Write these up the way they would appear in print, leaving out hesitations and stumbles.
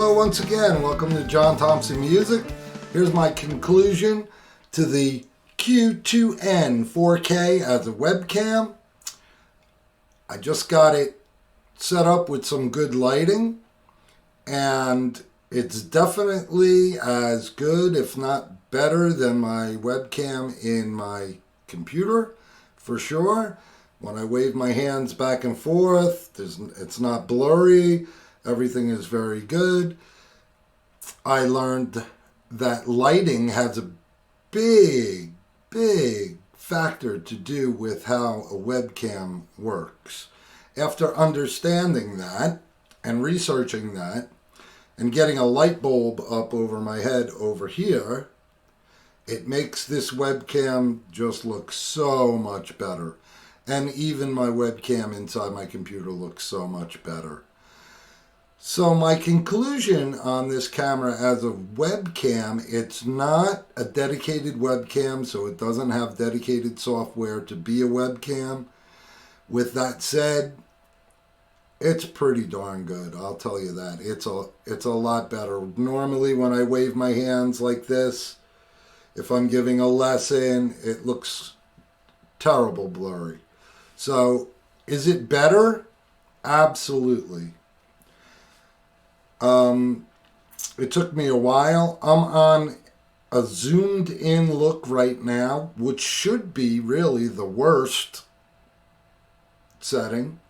Hello once again, welcome to John Thompson Music. Here's my conclusion to the Q2n 4K as a webcam. I just got it set up with some good lighting, and it's definitely as good, if not better, than my webcam in my computer, for sure. When I wave my hands back and forth, it's not blurry. Everything is very good. I learned that lighting has a big factor to do with how a webcam works. After understanding that and researching that and getting a light bulb up over my head over here, it makes this webcam just look so much better. And even my webcam inside my computer looks so much better. So my conclusion on this camera as a webcam, it's not a dedicated webcam, so it doesn't have dedicated software to be a webcam. With that said, it's pretty darn good, I'll tell you that. It's a lot better. Normally when I wave my hands like this, if I'm giving a lesson, it looks terrible blurry. So, is it better? Absolutely. It took me a while. I'm on a zoomed in look right now, which should be really the worst setting,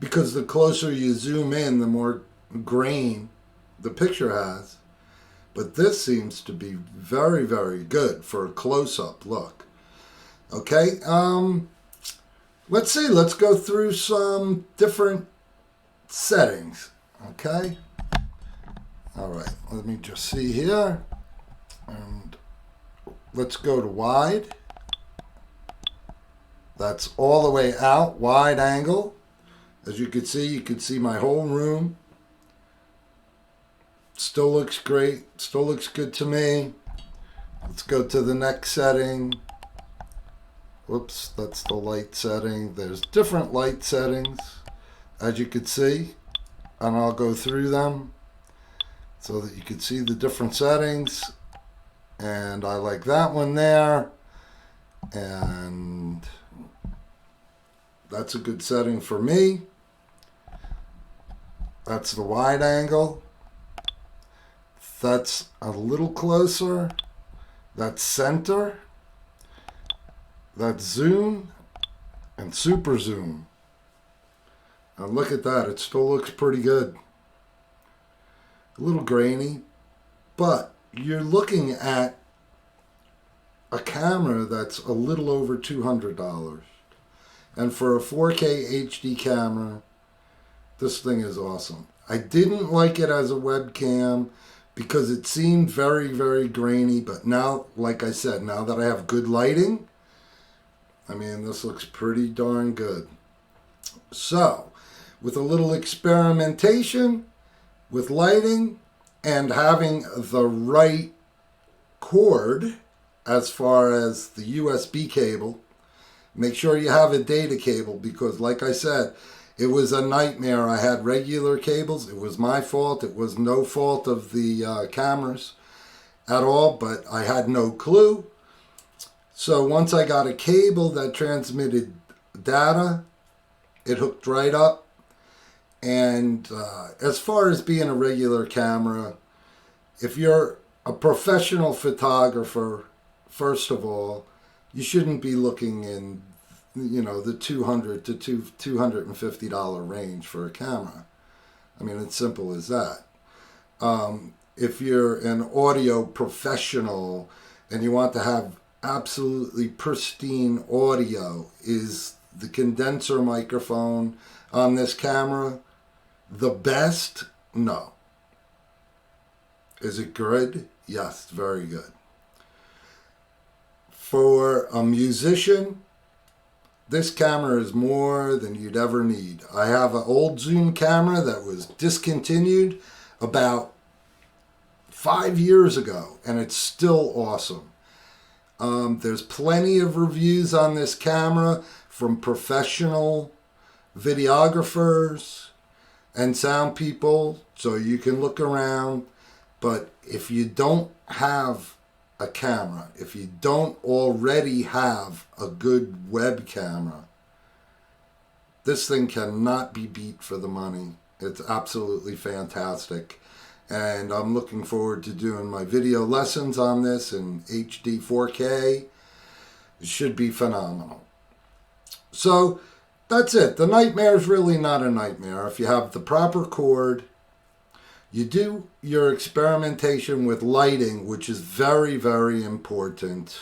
because the closer you zoom in, the more grain the picture has. But this seems to be very, very good for a close-up look. Okay, let's see. Let's go through some different settings. Okay. All right. Let me just see here. And let's go to wide. That's all the way out, wide angle. As you can see my whole room. Still looks great. Still looks good to me. Let's go to the next setting. Whoops, that's the light setting. There's different light settings, as you can see, and I'll go through them so that you can see the different settings. And I like that one there, and that's a good setting for me. That's the wide angle. That's a little closer. That's center. That's zoom and super zoom. And look at that, it still looks pretty good. A little grainy, but you're looking at a camera that's a little over $200. And for a 4K HD camera, this thing is awesome. I didn't like it as a webcam because it seemed very, very grainy, but now, like I said, now that I have good lighting, I mean, this looks pretty darn good. So, with a little experimentation with lighting and having the right cord as far as the USB cable, make sure you have a data cable, because like I said, it was a nightmare. I had regular cables. It was my fault. It was no fault of the cameras at all, but I had no clue. So once I got a cable that transmitted data, it hooked right up. And as far as being a regular camera, if you're a professional photographer, first of all, you shouldn't be looking in, the $200 to $250 range for a camera. I mean, it's simple as that. If you're an audio professional and you want to have absolutely pristine audio, is the condenser microphone on this camera the best? No. Is it good? Yes, very good. For a musician, this camera is more than you'd ever need. I have an old Zoom camera that was discontinued about 5 years ago, and it's still awesome. There's plenty of reviews on this camera from professional videographers and sound people so you can look around. But if you don't have a camera, if you don't already have a good web camera, this thing cannot be beat for the money. It's absolutely fantastic. And I'm looking forward to doing my video lessons on this in HD 4K. It should be phenomenal. So that's it. The nightmare is really not a nightmare. If you have the proper cord, you do your experimentation with lighting, which is very, very important.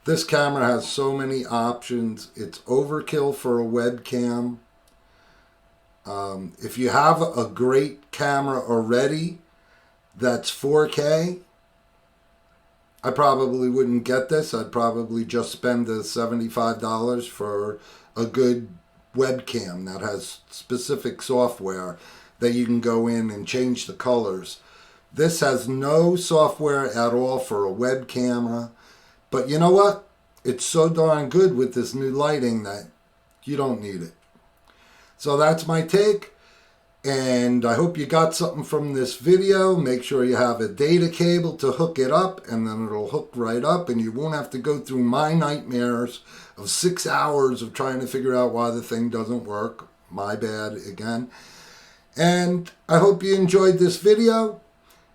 This camera has so many options. It's overkill for a webcam. If you have a great camera already that's 4K, I probably wouldn't get this. I'd probably just spend the $75 for a good webcam that has specific software that you can go in and change the colors. This has no software at all for a web camera. But you know what? It's so darn good with this new lighting that you don't need it. So that's my take. And I hope you got something from this video. Make sure you have a data cable to hook it up, and then it'll hook right up, and you won't have to go through my nightmares of 6 hours of trying to figure out why the thing doesn't work. My bad again. And I hope you enjoyed this video.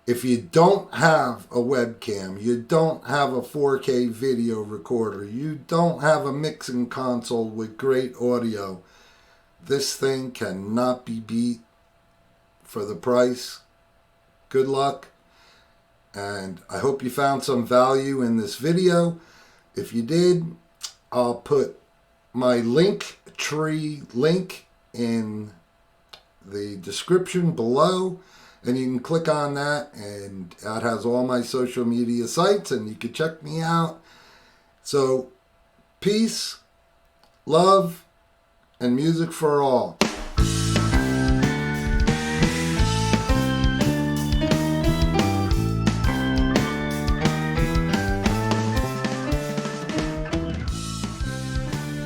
If you don't have a webcam, you don't have a 4K video recorder, you don't have a mixing console with great audio, this thing cannot be beat for the price. Good luck. And I hope you found some value in this video. If you did, I'll put my Linktree link in the description below, and you can click on that, and that has all my social media sites, and you can check me out. So peace, love, and music for all.